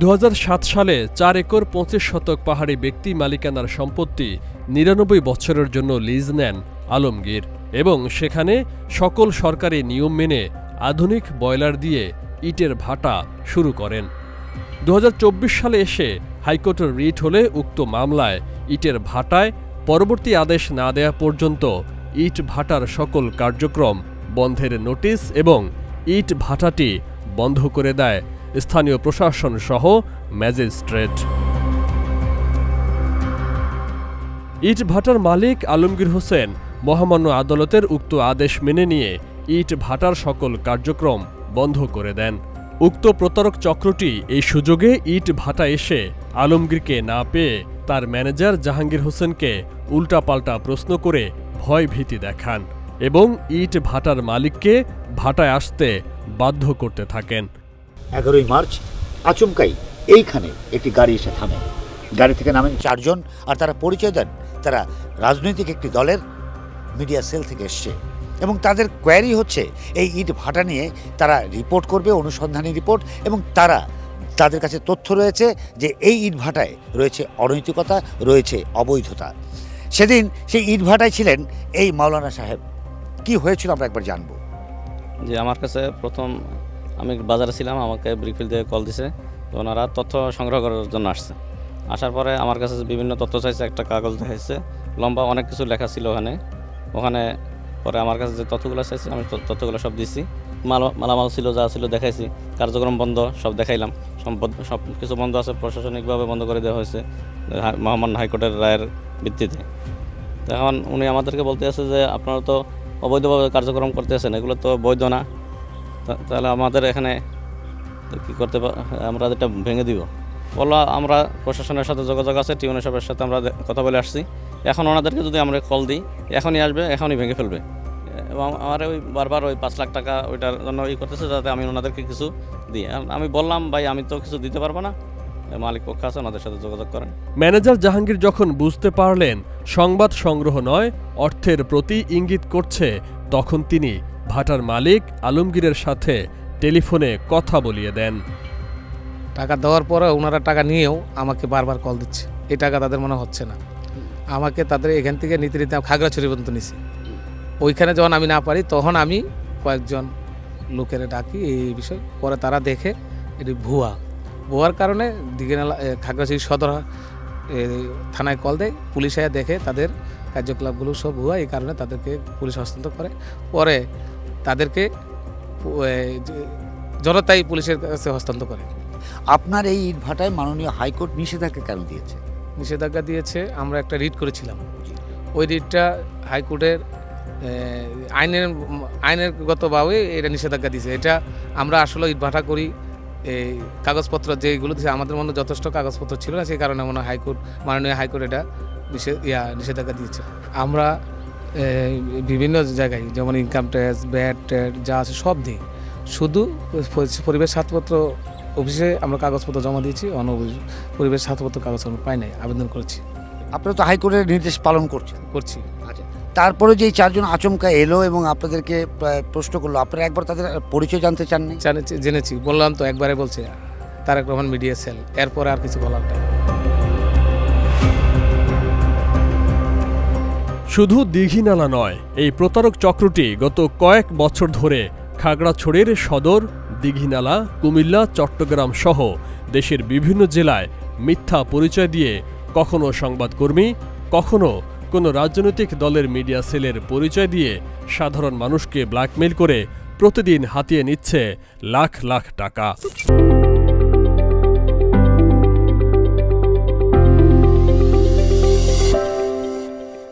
2007 সালে 4 একর 25 শতক পাহাড়ি ব্যক্তি মালিকানার সম্পত্তি 99 বছরের জন্য লিজ নেন আলমগীর এবং সেখানে সকল সরকারি নিয়ম মেনে আধুনিক বয়লার দিয়ে ইটের ভাটা শুরু করেন। 2024 সালে এসে হাইকোর্টের রিট হলে উক্ত মামলায় ইটের ভাটায় পরবর্তী আদেশ না দেয়া পর্যন্ত ইট ভাটার সকল কার্যক্রম বন্ধের নোটিশ এবং ইট ভাটাটি বন্ধ করে দেয় স্থানীয় প্রশাসন সহ ম্যাজিস্ট্রেট। ইট ভাটার মালিক আলমগীর হোসেন মহামান্য আদালতের উক্ত আদেশ মেনে নিয়ে ইট ভাটার সকল কার্যক্রম বন্ধ করে দেন। উক্ত প্রতারক চক্রটি এই সুযোগে ইট ভাটা এসে আলমগীরকে না পেয়ে তার ম্যানেজার জাহাঙ্গীর হোসেনকে উল্টাপাল্টা প্রশ্ন করে ভয় ভীতি দেখান এবং ইট ভাটার মালিককে ভাটায় আসতে বাধ্য করতে থাকেন। 11ই মার্চ আচমকাই এইখানে একটি গাড়ি এসে থামে। গাড়ি থেকে নামেন 4 জন, আর তারা পরিচয় দেন তারা রাজনৈতিক একটি দলের মিডিয়া সেল থেকে এসছে এবং তাদের কোয়ারি হচ্ছে এই ইট ভাটা নিয়ে তারা রিপোর্ট করবে, অনুসন্ধানী রিপোর্ট, এবং তাদের কাছে তথ্য রয়েছে যে এই ইট ভাটায় রয়েছে অনৈতিকতা, রয়েছে অবৈধতা। সেদিন সেই ইট ভাটায় ছিলেন এই মাওলানা সাহেব। কি হয়েছিল আমরা একবার জানবো। যে আমার কাছে প্রথম আমি বাজারে ছিলাম, আমাকে ব্রিকফিল্ড থেকে কল দিছে, তো ওনারা তথ্য সংগ্রহ করার জন্য আসছে। আসার পরে আমার কাছে বিভিন্ন তথ্য চাইছে, একটা কাগজ দেখাইছে, লম্বা অনেক কিছু লেখা ছিল ওখানে পরে আমার কাছে যে তথ্যগুলো চাইছে আমি তথ্যগুলো সব দিচ্ছি। মালামাল ছিল, যা ছিল দেখাইছি, কার্যক্রম বন্ধ সব দেখাইলাম, সব কিছু বন্ধ আছে, প্রশাসনিকভাবে বন্ধ করে দেওয়া হয়েছে মহামান্য হাইকোর্টের রায়ের ভিত্তিতে। এখন উনি আমাদেরকে বলতে আছে যে আপনারা তো অবৈধভাবে কার্যক্রম করতেছেন, এগুলো তো বৈধ না, তাহলে আমাদের এখানে কী করতে, আমরা এটা ভেঙে দিব। বললো আমরা প্রশাসনের সাথে যোগাযোগ আছে, টিউনের সাহেবের সাথে আমরা কথা বলে আসছি, এখন ওনাদেরকে যদি আমরা কল দিই এখনই আসবে, এখনই ভেঙে ফেলবে। এবং আমার ওই বারবার ওই 5 লাখ টাকা ওইটার জন্য করতেছে যাতে আমি ওনাদেরকে কিছু দিই। আমি বললাম ভাই আমি তো কিছু দিতে পারবো না, মালিক পক্ষ আছে, ওনাদের সাথে যোগাযোগ করেন। ম্যানেজার জাহাঙ্গীর যখন বুঝতে পারলেন সংবাদ সংগ্রহ নয় অর্থের প্রতি ইঙ্গিত করছে, তখন তিনি ভাটার মালিক আলমগীরের সাথে টেলিফোনে কথা বলিয়ে দেন। টাকা দেওয়ার পরে ওনারা টাকা নিয়েও আমাকে বারবার কল দিচ্ছে, এই টাকা তাদের মনে হচ্ছে না। আমাকে তাদের এখান থেকে নিতে নিতে খাগড়াছড়ি পর্যন্ত নিছি। ওইখানে যখন আমি না পারি তখন আমি কয়েকজন লোকের ডাকি এই বিষয়, পরে তারা দেখে এটি ভুয়ার কারণে দিঘিনালা খাগড়াছড়ি সদর থানায় কল দেয়, পুলিশ এসে দেখে তাদের কার্যকলাপগুলো সব ভুয়া, এই কারণে তাদেরকে পুলিশ হস্তান্তর করে। পরে তাদেরকে জনতাই পুলিশের কাছে হস্তান্তর করে। আপনার এই ইট ভাটায় মাননীয় হাইকোর্ট নিষেধাজ্ঞা কেন দিয়েছে? নিষেধাজ্ঞা দিয়েছে, আমরা একটা রিট করেছিলাম, ওই রিটটা হাইকোর্টের আইনগতভাবে এটা নিষেধাজ্ঞা দিয়েছে। এটা আমরা আসলে ইট ভাটা করি, এই কাগজপত্র যেগুলো দিয়েছে আমাদের মনে যথেষ্ট কাগজপত্র ছিল না, সেই কারণে মনে হয় মাননীয় হাইকোর্ট এটা নিষেধাজ্ঞা দিয়েছে। আমরা বিভিন্ন জায়গায় যেমন ইনকাম ট্যাক্স, ব্যাট ট্যাট যা আছে সব দিই, শুধু পরিবেশ ছাড়পত্র অফিসে আমরা কাগজপত্র জমা দিয়েছি, পরিবেশ ছাড়পত্র কাগজ আমরা পাই নাই, আবেদন করেছি। আপনারা তো হাইকোর্টের নির্দেশ পালন করছি। আচ্ছা, তারপরে যে 4 জন আচমকা এলো এবং আপনাদেরকে প্রশ্ন করলো, আপনারা একবার তাদের পরিচয় জানতে চাননি? জেনেছি, বললাম তো, একবারে বলছে তারেক রহমান মিডিয়া সেল, এরপরে আর কিছু বলার নেই। শুধু দীঘিনালা নয়, এই প্রতারক চক্রটি গত কয়েক বছর ধরে খাগড়াছড়ির সদর, দীঘিনালা, কুমিল্লা, চট্টগ্রাম সহ দেশের বিভিন্ন জেলায় মিথ্যা পরিচয় দিয়ে কখনো সংবাদকর্মী, কখনো কোনো রাজনৈতিক দলের মিডিয়া সেলের পরিচয় দিয়ে সাধারণ মানুষকে ব্ল্যাকমেইল করে প্রতিদিন হাতিয়ে নিচ্ছে লাখ লাখ টাকা।